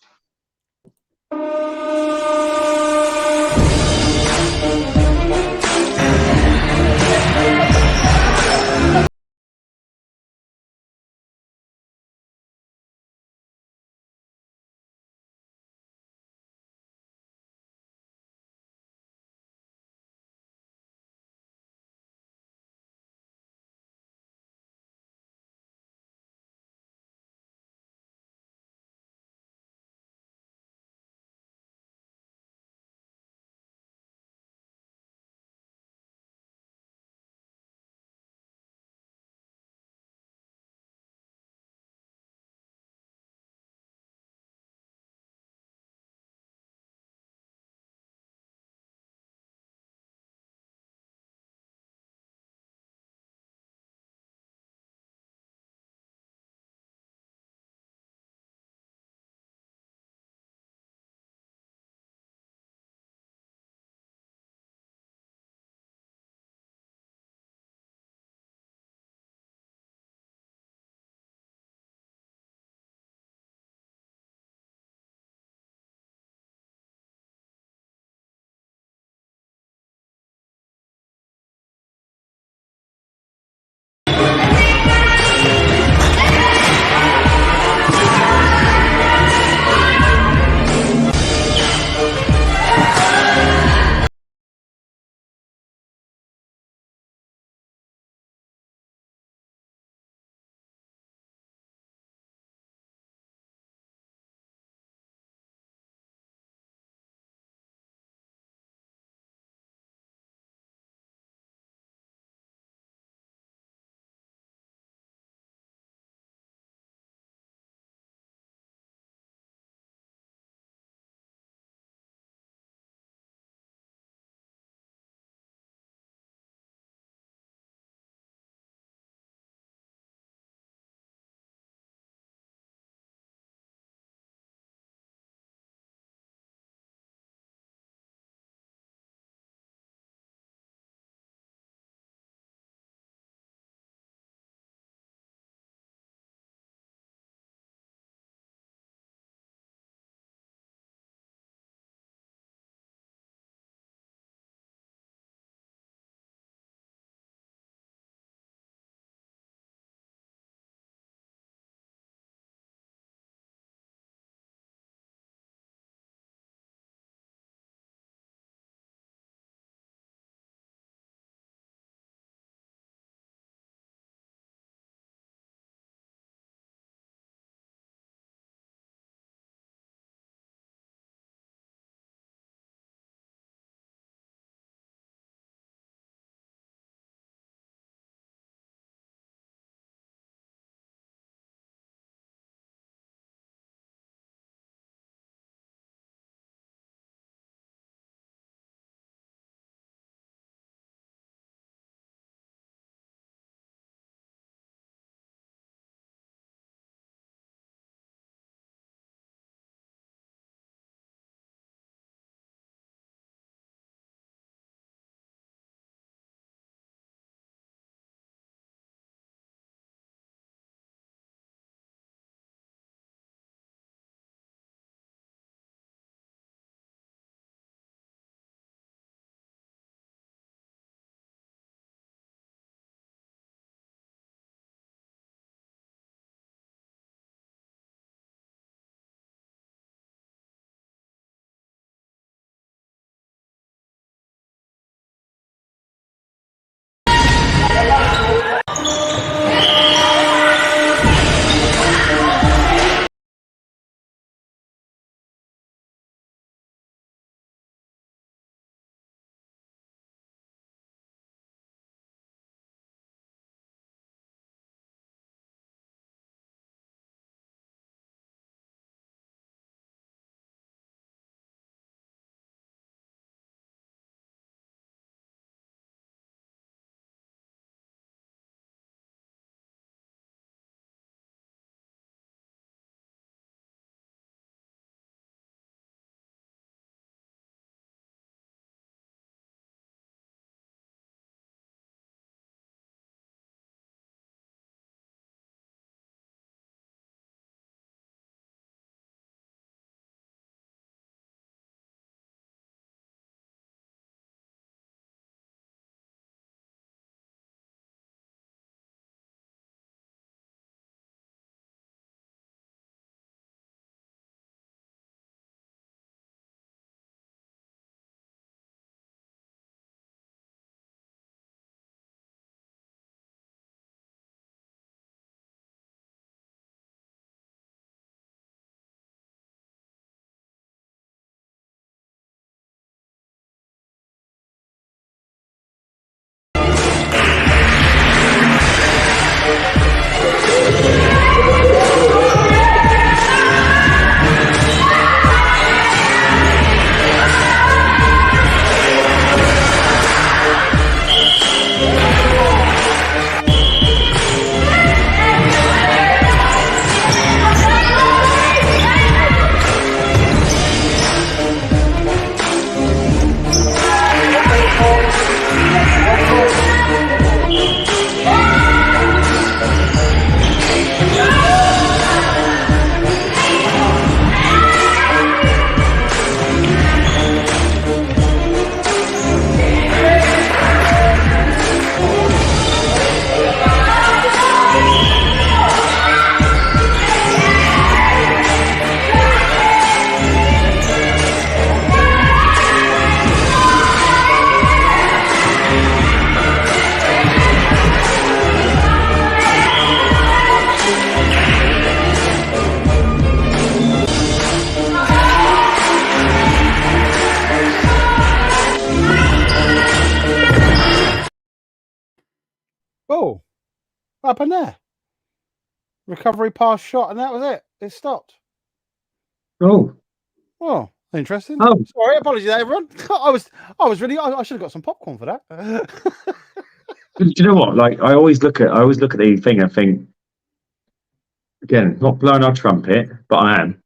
What happened there? Recovery pass shot, and that was it. It stopped. Oh, Interesting. Oh. Sorry, apologies, everyone. I was really. I should have got some popcorn for that. do you know what? Like, I always look at the thing and think, again, not blowing our trumpet, but I am.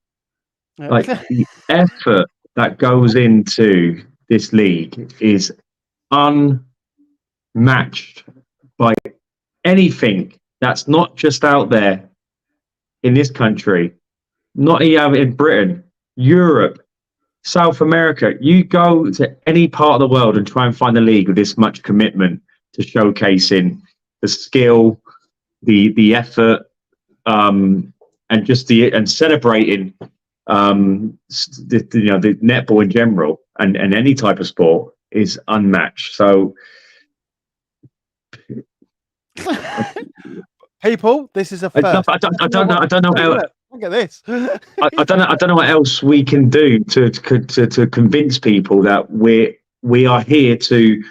Like, the effort that goes into this league is unmatched by anything that's not just out there in this country, not even in Britain, Europe, South America. You go to any part of the world and try and find a league with this much commitment to showcasing the skill, the effort, and just and celebrating the netball in general and any type of sport is unmatched. So people, this is a first. I don't know how. Look at this. I don't know what else we can do to convince people that we are here to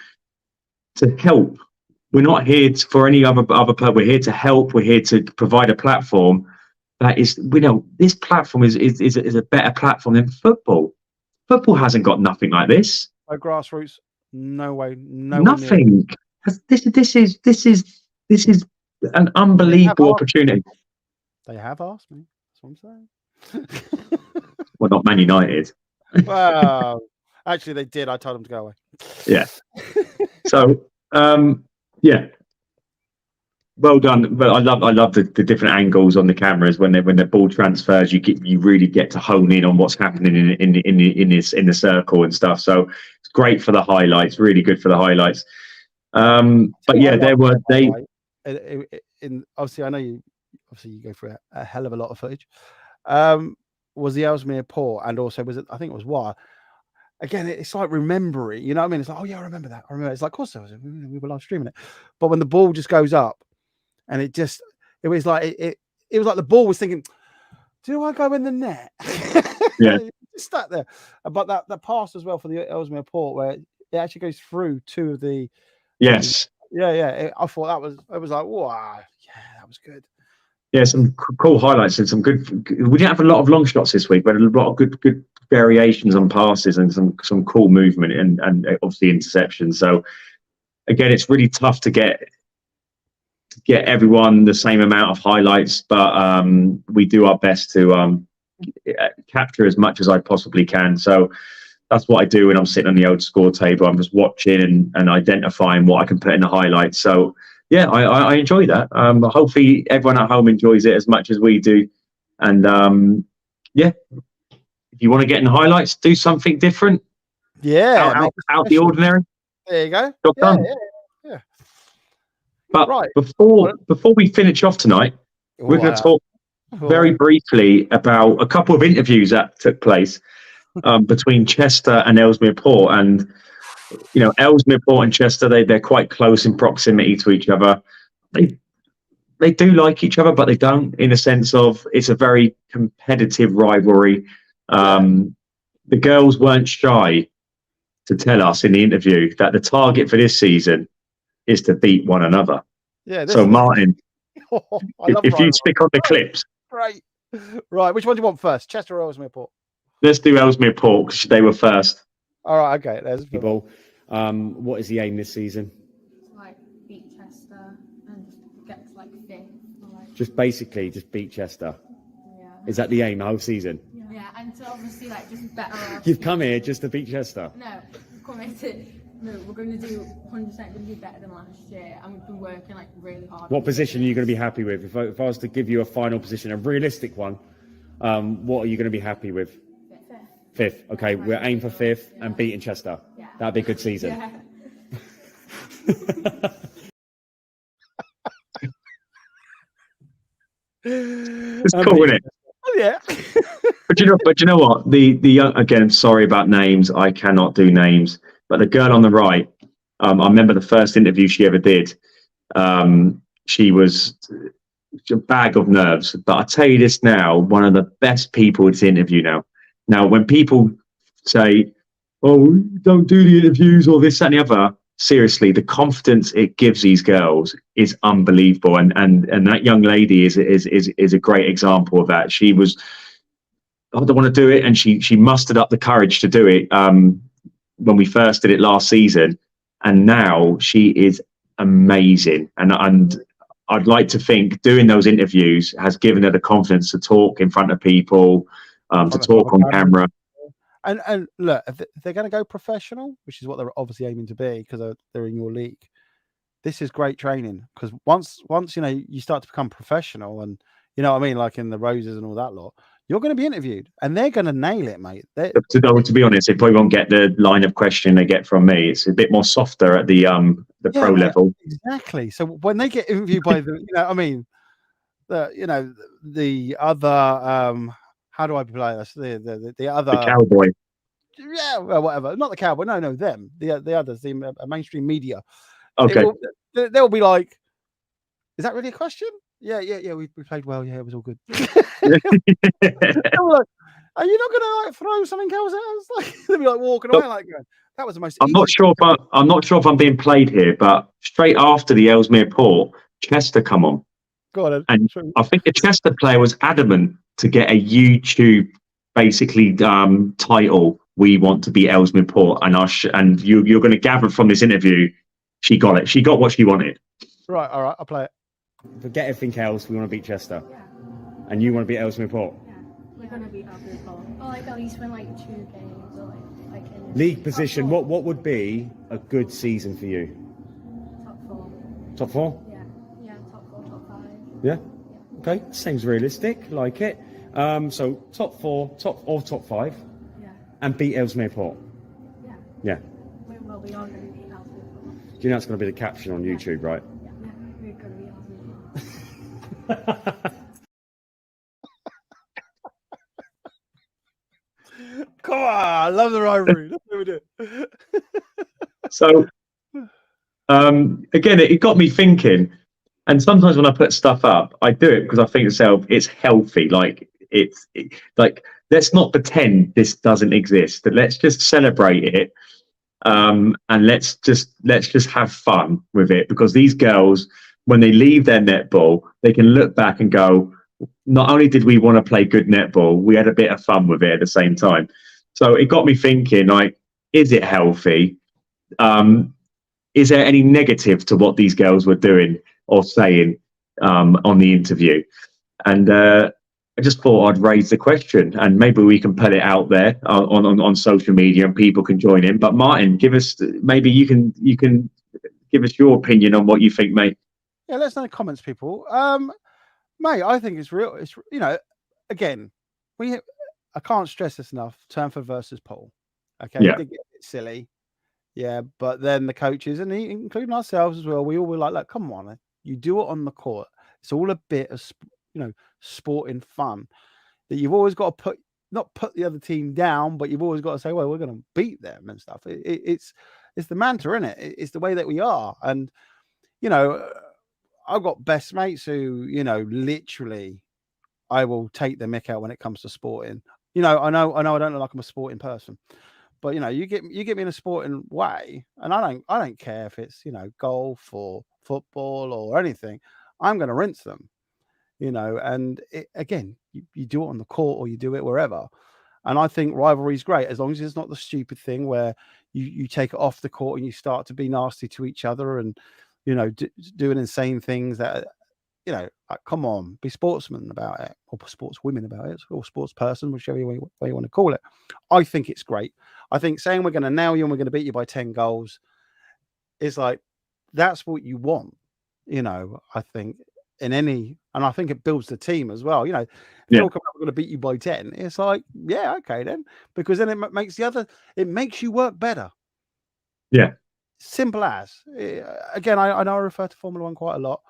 help. We're not here for any other purpose. We're here to help. We're here to provide a platform that is, this platform is a better platform than football. Football hasn't got nothing like this. No grassroots. No way. Nothing. This is an unbelievable opportunity. They have asked me. That's what I'm saying. Well, not Man United. Well, actually, they did. I told them to go away. Yeah. So, yeah. Well done. But I love the different angles on the cameras when the ball transfers. You really get to hone in on what's happening in the circle and stuff. So it's great for the highlights. Really good for the highlights. But yeah, obviously, I know you. Obviously, you go through a hell of a lot of footage. Was the Ellesmere Port, and also I think it was Wire. Again, it's like remembering. You know what I mean? It's like, oh yeah, I remember that. I remember. It's like, of course, we were live streaming it. But when the ball just goes up, and it was like it was like the ball was thinking, do I go in the net? Yeah, just stuck there. But that pass as well for the Ellesmere Port, where it actually goes through two of the. Yes. Yeah. I thought it was like, wow, yeah, that was good. Yeah, some cool highlights and some good. We didn't have a lot of long shots this week, but a lot of good variations on passes and some cool movement and obviously interceptions. So again, it's really tough to get everyone the same amount of highlights, but we do our best to capture as much as I possibly can. So that's what I do when I'm sitting on the old score table. I'm just watching and identifying what I can put in the highlights. So yeah, I enjoy that. Hopefully everyone at home enjoys it as much as we do. And yeah, if you want to get in the highlights, do something different. Yeah, out the ordinary. There you go. Job done. Yeah. But right. before we finish off tonight, we're going to talk very briefly about a couple of interviews that took place between Chester and Ellesmere Port. And Ellesmere Port and Chester, they're quite close in proximity to each other. They do like each other, but they don't, in a sense of it's a very competitive rivalry. The girls weren't shy to tell us in the interview that the target for this season is to beat one another. Yeah. So Martin, if you stick on the clips. Right. Which one do you want first, Chester or Ellesmere Port? Let's do Ellesmere Port because they were first. All right, okay. There's people. What is the aim this season? To beat Chester and get to fifth. Just basically beat Chester. Yeah. Is that the aim the whole season? Yeah, and to obviously just better. You've come here just to beat Chester. No, come here to. No, we're going to do 100% going to do better than last year, and we've been working really hard. What position are you going to be happy with? If I was to give you a final position, a realistic one, what are you going to be happy with? Fifth. Okay, we're aiming for fifth and beating Chester. Yeah. That'd be a good season. Yeah. It's cool, isn't it? Yeah. But you know what? The young, again, sorry about names. I cannot do names. But the girl on the right, I remember the first interview she ever did. She was a bag of nerves. But I tell you this now, one of the best people to interview now. Now, when people say, "Oh, don't do the interviews," or this, that, and the other, seriously, the confidence it gives these girls is unbelievable. And that young lady is a great example of that. She was, I don't want to do it, and she mustered up the courage to do it when we first did it last season, and now she is amazing. And I'd like to think doing those interviews has given her the confidence to talk in front of people, to talk on camera. And look, if they're going to go professional, which is what they're obviously aiming to be because they're in your league, this is great training. Because once you start to become professional, and you know what I mean, like in the Roses and all that lot, you're going to be interviewed, and they're going to nail it, mate. To be honest, they probably won't get the line of question they get from me. It's a bit more softer at the pro level. Exactly. So when they get interviewed by the, the other how do I play this? The other cowboy. Yeah, well, whatever. Not the cowboy. No, them. The others, the mainstream media. Okay. They'll be like, "Is that really a question?" Yeah. We played well. Yeah, it was all good. Like, are you not going to throw something else at us? Like, they'll be like walking away like going, "That was the most." I'm not sure if I'm being played here, but straight after the Ellesmere Port, Chester come on. Go on, and I think the Chester player was adamant to get a YouTube basically title. We want to be Ellesmere Port, and you're going to gather from this interview, she got it. She got what she wanted. Right, all right, I'll play it. Forget everything else. We want to beat Chester, and you want to beat Ellesmere Port. Yeah, we're going to beat Ellesmere Port. Or like at least win like 2 games, or like in league position. What would be a good season for you? Top 4. Top 4? Yeah, top 4, top 5. Yeah. Okay, seems realistic. Like it. So top 4, top 5. And beat Ellesmere Port. Yeah. Well, we are going to beat Ellesmere Port. Do you know that's going to be the caption on YouTube, right? Yeah, we're going to beat Ellesmere Port. Come on, I love the rivalry. That's what we do. So, again, it got me thinking. And sometimes when I put stuff up, I do it because I think to myself, it's healthy. Like let's not pretend this doesn't exist. Let's just celebrate it, and let's just have fun with it. Because these girls, when they leave their netball, they can look back and go, not only did we want to play good netball, we had a bit of fun with it at the same time. So it got me thinking, like, is it healthy? Is there any negative to what these girls were doing or saying on the interview? And I just thought I'd raise the question, and maybe we can put it out there on social media and people can join in. But Martin, maybe you can give us your opinion on what you think, mate. Yeah, let us know in the comments, people. Mate, I think it's real. It's, again, I can't stress this enough. Turnford versus Paul. Okay, yeah. They get a bit silly. Yeah, but then the coaches, and including ourselves as well, we all were like, come on, you do it on the court. It's all a bit of, sporting fun. That you've always got to not put the other team down, but you've always got to say, well, we're going to beat them and stuff. It's the mantra, isn't it? It's the way that we are. And, I've got best mates who, literally, I will take the mick out when it comes to sporting. I know I don't look like I'm a sporting person, but you get me in a sporting way, and I don't care if it's golf or football or anything. I'm going to rinse them, and again, you do it on the court or you do it wherever. And I think rivalry is great as long as it's not the stupid thing where you take it off the court and you start to be nasty to each other and doing insane things that like, come on, be sportsmen about it, or sportswomen about it, or sports person, whichever way you want to call it. I think it's great. I think saying we're going to nail you and we're going to beat you by 10 goals is like, that's what you want, I think and I think it builds the team as well. If we're going to beat you by 10, it's like, yeah, okay then, because then it makes you work better. Yeah. Simple as. Again, I know I refer to Formula One quite a lot,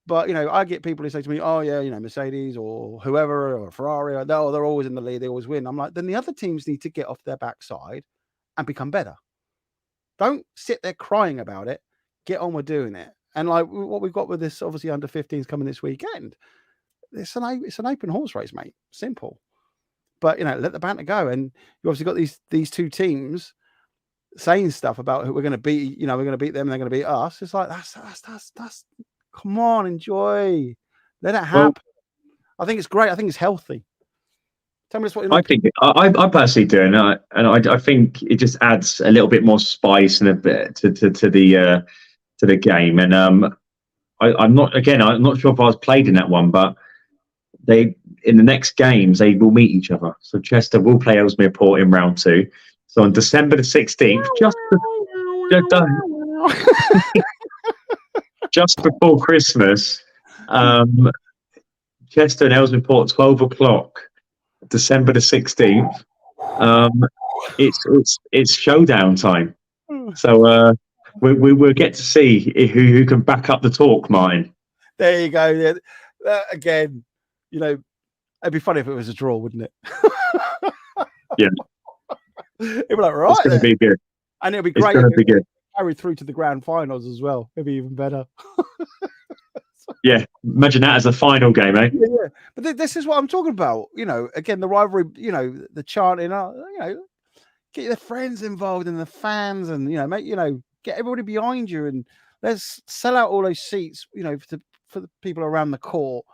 but I get people who say to me, "Oh yeah, Mercedes or whoever or Ferrari, they're always in the lead, they always win." I'm like, then the other teams need to get off their backside and become better. Don't sit there crying about it. Get on with doing it. And like what we've got with this, obviously under 15s coming this weekend, it's an open horse race, mate. Simple. But let the banter go. And you obviously got these two teams saying stuff about who we're going to beat. We're going to beat them, and they're going to beat us. It's like that's. Come on, enjoy. Let it happen. I think it's great. I think it's healthy. Tell me what you're not. I personally do, and I think it just adds a little bit more spice and a bit to the game. And I'm not sure if I was played in that one, but in the next games they will meet each other. So Chester will play Ellesmere Port in round 2. So on December the 16th, just before Christmas, Chester and Ellesmere Port, 12 o'clock, December the 16th. It's showdown time. So we'll get to see who can back up the talk, Martin. There you go. Again, it'd be funny if it was a draw, wouldn't it? Yeah. It'd be like, right, it's going to be good. And it'll be great. It's going to be good. Carry through to the grand finals as well. It'd be even better. Yeah, imagine that as a final game, eh? Yeah. But this is what I'm talking about. Again, the rivalry. The chanting. Get the friends involved and the fans, and get everybody behind you, and let's sell out all those seats. For the people around the court.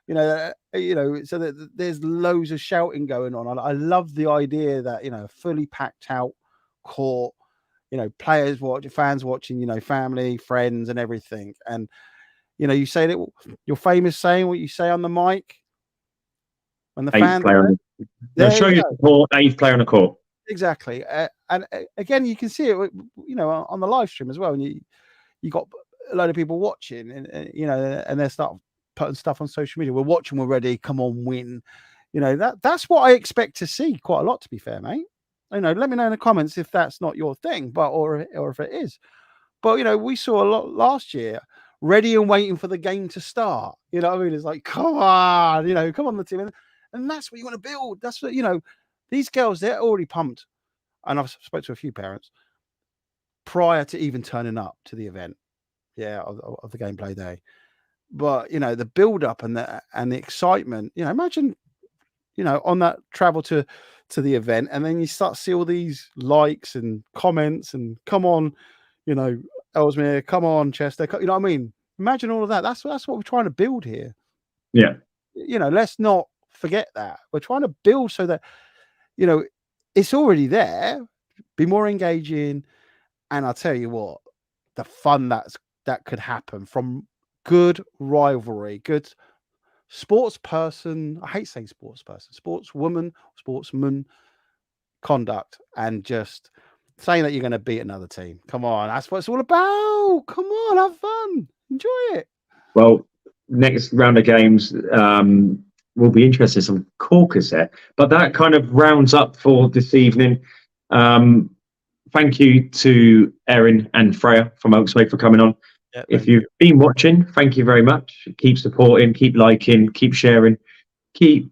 So that there's loads of shouting going on. I love the idea that fully packed out court. Players watching, fans watching. Family, friends, and everything, and. You say that your famous saying, what you say on the mic when the fans show you support, 8th player on the court. Exactly. And again, you can see it, on the live stream as well. And you got a load of people watching, and and they start putting stuff on social media. We're watching, we're ready. Come on, win. That's what I expect to see quite a lot. To be fair, mate. Let me know in the comments if that's not your thing, or if it is. But we saw a lot last year. Ready and waiting for the game to start. It's like, come on, come on the team. And that's what you want to build. That's what, these girls, they're already pumped. And I've spoke to a few parents prior to even turning up to the event. Yeah, of the gameplay day. But, the build up and the excitement, imagine, on that travel to the event, and then you start to see all these likes and comments and come on, Ellesmere, come on, Chester. You know what I mean? Imagine all of that. That's what we're trying to build here. Yeah. Let's not forget that. We're trying to build so that, it's already there. Be more engaging. And I'll tell you what, the fun that could happen from good rivalry, good sports person. I hate saying sports person, sportswoman, sportsman conduct, and just saying that you're going to beat another team. Come on, that's what it's all about. Come on, have fun, enjoy it. Well, next round of games will be interesting. Some corkers there, but that kind of rounds up for this evening. Thank you to Erin and Freya from Oaksway for coming on. Yeah, if you've been watching, thank you very much. Keep supporting, keep liking, keep sharing, keep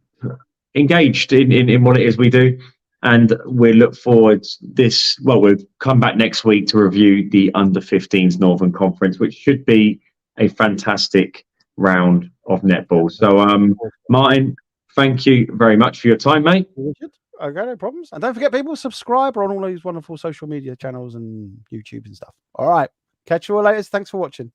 engaged in what it is we do. And we look forward we'll come back next week to review the under-15s Northern Conference, which should be a fantastic round of netball. So, Martin, thank you very much for your time, mate. Okay, no problems. And don't forget, people, subscribe on all these wonderful social media channels and YouTube and stuff. All right. Catch you all later. Thanks for watching.